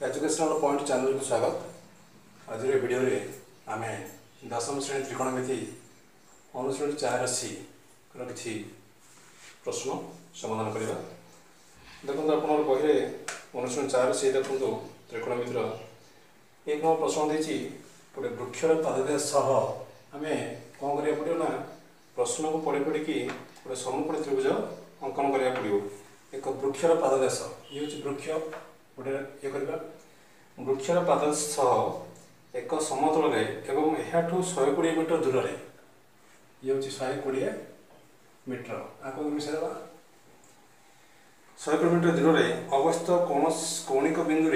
Educational point channel को स्वागत। आज वीडियो रे आमे दशम श्रेणी त्रिकोणमिति अनुश्रेणी 4C किसी प्रश्न समाधान करवा। देखो आप बही अनुश्रेणी 4C देखो त्रिकोणमितिर एक नंबर प्रश्न देती गोटे वृक्षर पाददेश आम कौन करा पड़ो ना प्रश्न को पढ़ी पढ़ी गोटे समकोण त्रिभुज अंकन करा पड़ो। एक वृक्षर पाददेश ये हूँ वृक्ष गोटे ये करवा वृक्षर पाददेश एक समतल एवं यहाँ 120 मीटर दूर में ये हूँ 120 मीटर आपको मिसाइबा 120 मीटर दूर में अवस्थित कौणिक बिंदु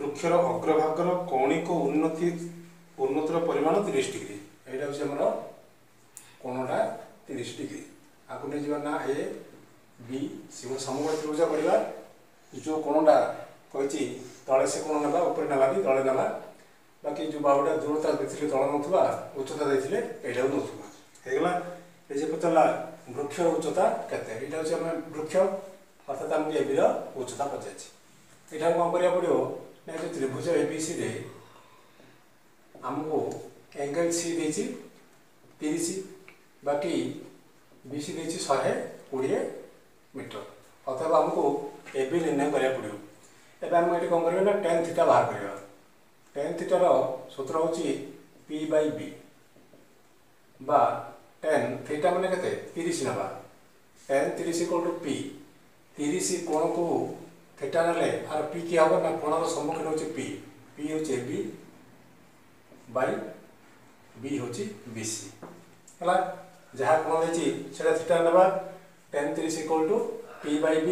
वृक्षर अग्रभागर कौणिक उन्नतिर परिमाण 30 डिग्री यहाँ हूँ आम कोणटा 30 डिग्री आपको नहीं जाना ए बी सी समकोण त्रिभुज पढ़ा जो कोणटा कही तले से कोण ना ऊपर ना कि तले ना बाकी जो बाबूटा दूरता देखिए तल ना उच्चता देखिए यहाँ नौला ये पचारा वृक्ष उच्चता केते हूँ आम वृक्ष अर्थात आमको एबी उच्चता पचार यहाँ कौन करा पड़ो ना जो त्रिभुज एबीसी आमको एंगल सी देती 30 बाकी बीसी देती 120 मीटर अथवा आमको एबी निर्णय करा पड़ो। एवं आम ये कौन करना tan थीटा बाहर करवा। tan थीटार सूत्र हूँ P बाय B बा tan थीटा मैंने के 30 ना tan 30 इक्वल टू P 30 कोण को थीटा ना आर P क्या होगा ना कोणर सम्मुखीन हूँ P हूँ AB बाय B हूँ BC है जहाँ कोण देती से थीटा ना tan 30 equal to P by B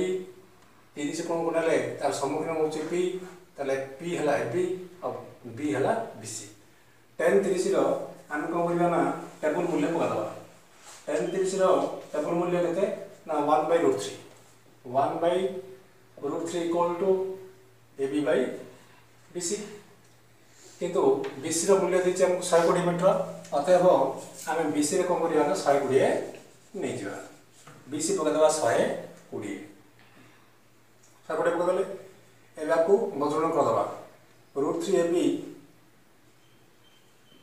30 कोण को ना तार सम्मुखीन हूँ P ताले P है AB और B है BC। tan 30 आम कौन करना ना टेबल मूल्य पकड़ा tan 30 टेबल मूल्य के ना 1/√3 1/√3 equal to AB by BC किंतु BC मूल्य देती आमको 120 मीटर अतएव आम BC कौन करवा ना 120 नहीं जा BC पकड़ा 120 पकड़े एवं आपको बजन करदे √3 AB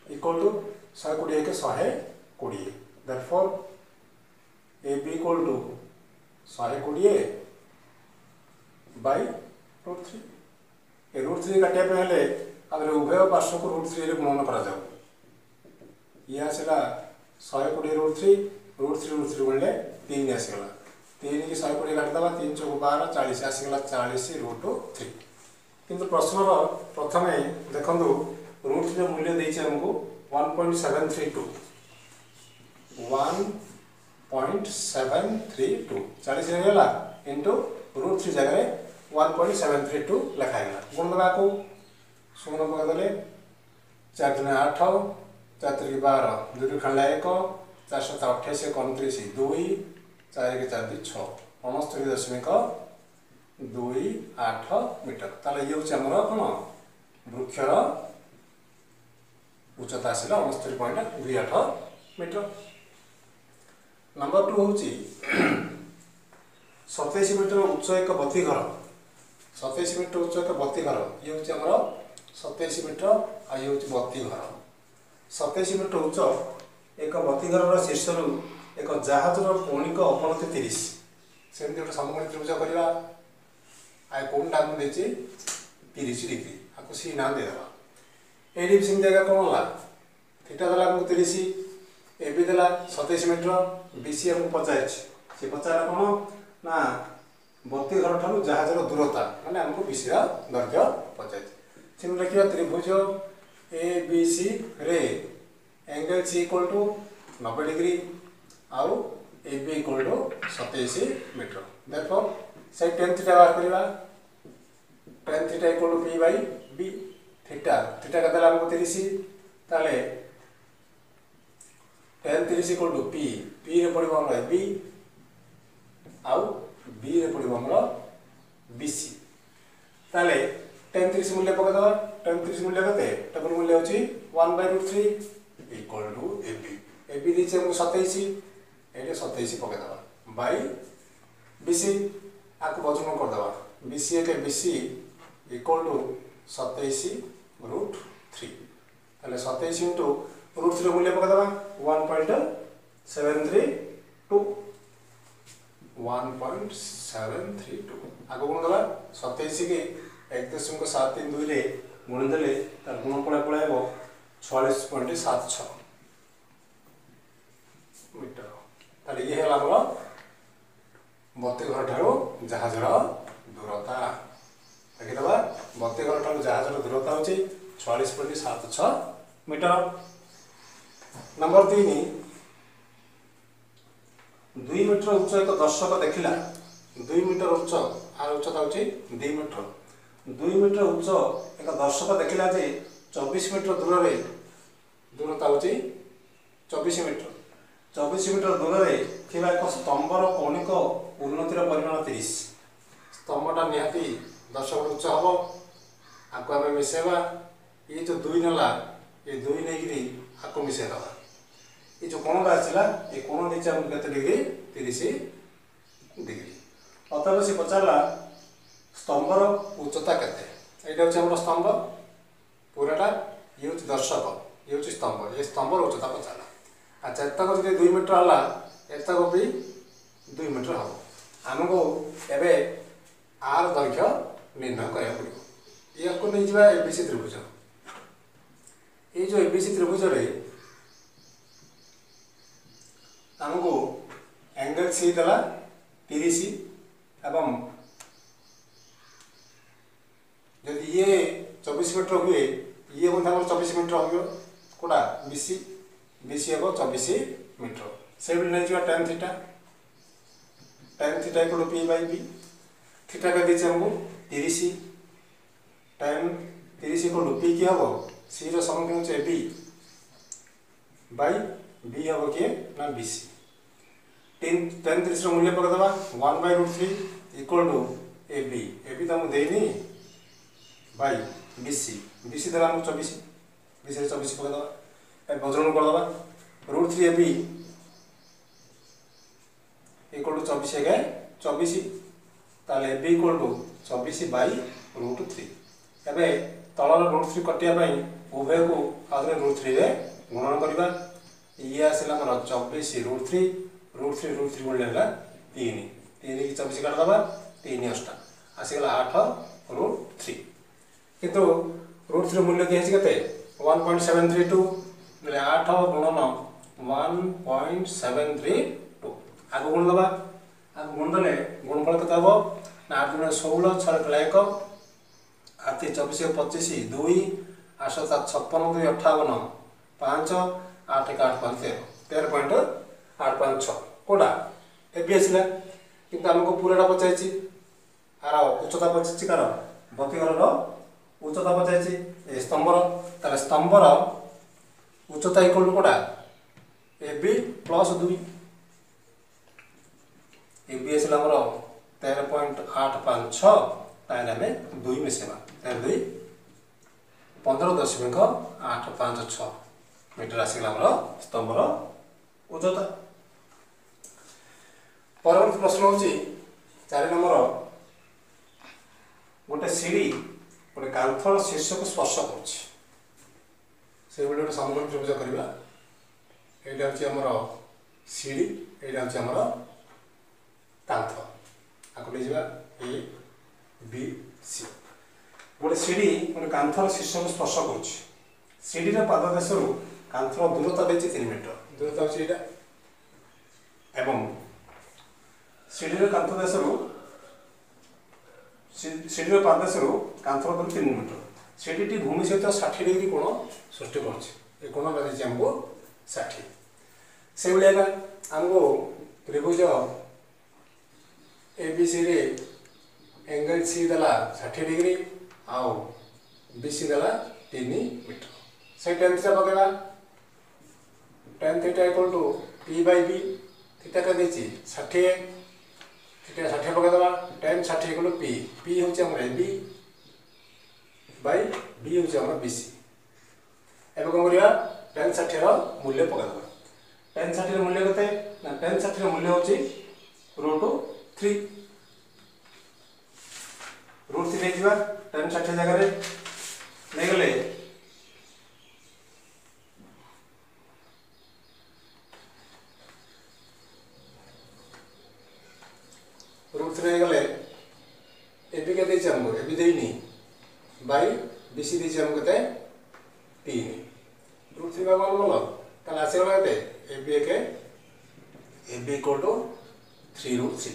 इक्वल टू 120 के 120 therefore AB equal to 120 by √3 ए √3 काटिया हेले आगे उभय पार्श्व को √3 गुणन करा जाऊ ये आसला 120 √3 गुणले 3 आसगला 3 की 120 काटिदेवा 3 × 4 = 40 आसगला 40√3 किंतु प्रश्न प्रथम देखो √3 मूल्य देती आमको 1.732 1.732 40 रहेगा इंटू √3 जगह 1.732 लिखाईगला गुण देवा को शून्य पकड़े 4 × 8 4 × 12 2 खंडा 1 4 7 28 29 2 4 के 4 6 69.28 मीटर ताले ये हूँ आमर कौन वृक्षर उच्चता आसला 69.28 मीटर। नंबर 2 हूँ 27 मीटर उच्च एक बत्ती घर 27 मीटर उच्च एक बत्ती घर ये हूँ आमर 27 मीटर आ ये हूँ बत्ती घर 27 मीटर उच्च एक बत्ती घर शीर्ष एक जहाजर कौणिक अवनति 30 सेमती गोटे समकोण त्रिभुज करवा आ कौन टाइम देती 30 डिग्री आपको सी ना देदेवा ये सेम जगह कौन है थीटा देला आमको 30 एबी देला 27 मीटर बीसी आमको 50 सी पचारा कौन ना बत्ती घर ठार जहाजर दूरता माने आमको बीसी दैर्घ्य 50 से लिखा त्रिभुज ए बी सी रे angle C equal to 90 degree आउ A B equal to 27 metre therefore से tan थीटा बाहर करवा tan theta equal to P by B theta theta का देला हमको 30 ताले tan 30 इक्वल टू P रे पड़िबो हमर B आउ B रे पड़िबो हमर BC ताले tan 30 मूल्य पकड़वा tan 30 मूल्य कते टेबल मूल्य होची 1/√3 इक्वल टू AB दी हमको 27 ये 27 पकड़वा बाय BC आपको वजन करदे BC के BC इक्वल टू 27√3 ताले 27 इंटू √3 मूल्य पकड़वा 1.732 1.732 आगे गुण दबा 27 के 1.732 रे गुण देले तार गुणफल पळाइबो 46.76 मीटर ताले ये हला हमर बत्ती घर ठारो जहाजर दूरता देखि दबा बत्ती घर ठारो जहाजर दूरता होची 46.76 मीटर। नंबर 3 2 मीटर उच्च एक दर्शक देखिला 2 मीटर उच्च आर उच्चता होची 2 मीटर 2 मीटर उच्च एक दर्शक देखिला जे 24 मीटर दूर रे दूरता होची 24 मीटर 24 मीटर दूर रे थिबा एक स्तंभर कौणिक उन्नतिर परिमाण 30 स्तंभटा निहाती दर्शक उच्च हबो आको हमें मिसेबा ये जो 2 नला ये 2 नेगिरी आको मिसे दबा ये जो कोण आछला ये कोण दिचा हम केते डिग्री 30 डिग्री अतः से पचारला स्तंभर उच्चता केते एटा होछ हमर स्तंभ पूराटा ये होछ दर्शक ये होछ स्तंभ ये स्तंभर उच्चता पचारला अच्छा एतक जदि 2 मीटर हला एतक भी 2 मीटर हो हमको एबे आर दैर्घ्य निर्णय करया पड़िबो ये को नै जिबा एबीसी त्रिभुज ये जो एबीसी त्रिभुज रे हमको एंगल सी दला 30 एवं यदि ये 24 मीटर हुए ये मतलब 24 मीटर हो कोडा बीसी बीसी हो 24 मीटर से भी नहीं जिबा tan theta equal to p by b theta का दीचे हमको 30 tan 30 इक्वल टू p की हबो c रो समग्र होचे b बाय b हबो के ना bc tan 30 रो मूल्य पकड़ दबा 1/√3 इक्वल टू ab तो हम देनी बाय bc दला हम 24 bc रे 24 पकड़ दबा ए बजरन कर दबा √3 ab इक्वल टू 24 है 24 ताले ab इक्वल टू 24 बाय √3 एबे तळर √3 कटिया पई उभय को आदरे √3 रे गुणन करबा ये आसिला हमर 24 √3 गुणलेला 3 की 24 काट दबा 3 8 आसिगला 8 √3 किंतु √3 मूल्य दिया छै कते 1.732 बोले 8 गुणन 1.732 आगो गुण दबा आगो गुण दले गुणफल कते हबो ना 8 गुण 16 6 1 आते 24 25 2 8 7 56 2 58 5 8 1 8 5 13.856 कोडा एबी आसिला किंतु हमको पूराटा पचाइछि आर उच्चता पचाइछि कार बत्तीघर उच्चता पचाइछि ए स्तंभर ताले स्तंभर उच्चता इक्वल टू कोडा एबी प्लस 2 एबी आसिला हमर 13.856 ताले हमें 2 मिसेबा 2 15.856 मीटर आसिला हमर स्तंभर उच्चता। परवर्ती प्रश्न होची 4 नंबर गोटे सीढ़ी गोटे कांथर शीर्ष को स्पर्श करछि से गोटे समकोण त्रिभुज करबा एटा होची हमर सीढ़ी एटा होची हमर कांथ आको ले जिबा ए बी सी गोटे सीढ़ी गोटे कांथर शीर्ष को स्पर्श करछि सीढ़ी रा पाद देशरु कांथर दूरता देछि 3 मीटर दूरता होची एटा एवं सीढ़ी कांथ देशरु सीढ़ी पाद देशरु कांथर दूर 3 मीटर सीढ़ीटी भूमि सहित 60 डिग्री कोण सृष्टि करछि ए कोण लागै हमको 60 से बेलेगा हमको त्रिभुज एबीसी रे एंगल सी दला 60 डिग्री आउ बीसी दला 3 मीटर से tan थीटा पकेबा tan theta equal to p by b theta का देछि 60 थीटा 60 पके दबा tan 60 इक्वल टू p होचे हमर ab बाय b होचे हमर bc एबे कोन करिया tan 60 रो मूल्य पके दबा tan 60 रो मूल्य कते ना tan 60 रो मूल्य होचे √3 √3 ନେଇଯିବା tan 60 ଜାଗାରେ ନେଇଗଲେ √3 ନେଇଗଲେ এবি के ଦେଇଛି ଆମକୁ এবି ଦେଇନି ବାଇ BC ଦେଇଛି ଆମକୁ କେତେ 3 √3 ଭାଗ ଭଲ ତାହେଲେ ଆସିଗଲା କେତେ এবি = 3√3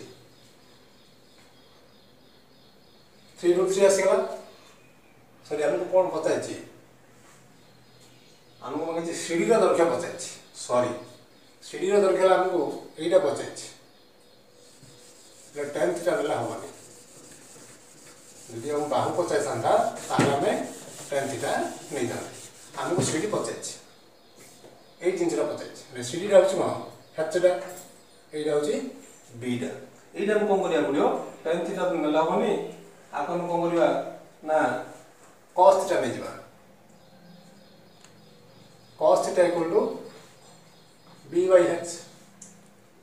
3√3 ଆସିଗଲା सॉरी हमको कौन पचाइछि हमको माने सीढ़ी रा दर्घ्य पचाइछि सॉरी सीढ़ी रा दर्घ्य हमको एटा पचाइछि ले 10 थीटा देला होबानी यदि हम बाहु पचाइ संता ताहले हमें 10 थीटा नै जाने हमको सीढ़ी पचाइछि ए जिंसरा पचाइछि ले सीढ़ी रा होछि कोन हेचडा एटा होछि बीटा एटा हम कोन करिया पडियो 10 थीटा नेला होबानी आकन कोन करिया ना cos थीटा नै जिबा cos थीटा = b/h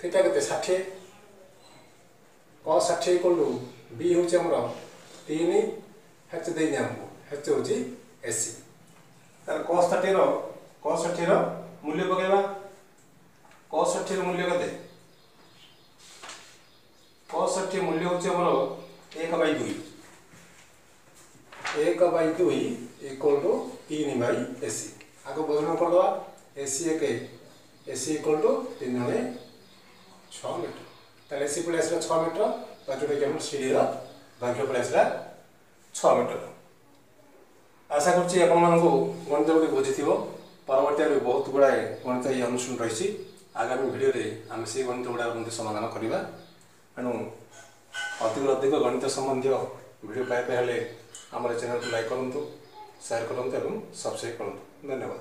थीटा केते 60 cos 60 = b होछि हमर 3 h देइ हमको h होछि ac तार cos 60 रो मूल्य पकेबा cos 60 रो मूल्य कते cos 60 मूल्य होछि हमर 1/2 1/2 = 3/ac आगो बदलना कर दवा ac = 3 × 6 मीटर ताले ac पड़े आसला 6 मीटर बा जोटा कि हम सीढ़ी रा दर्घ्य पड़े आसला 6 मीटर आशा करछि आपण मानको गणित गुडी बुझिथिबो परवर्ती आरो बहुत गुडा गणित ये अनुसरण रहिछि आगामी वीडियो रे हम से गणित गुडा मध्ये समाधान करिबा एनु अधिक गणित संबंधी वीडियो पाइबा हेले हमारे चैनल को लाइक करंतु शेयर करंतु एवं सब्सक्राइब करंतु धन्यवाद।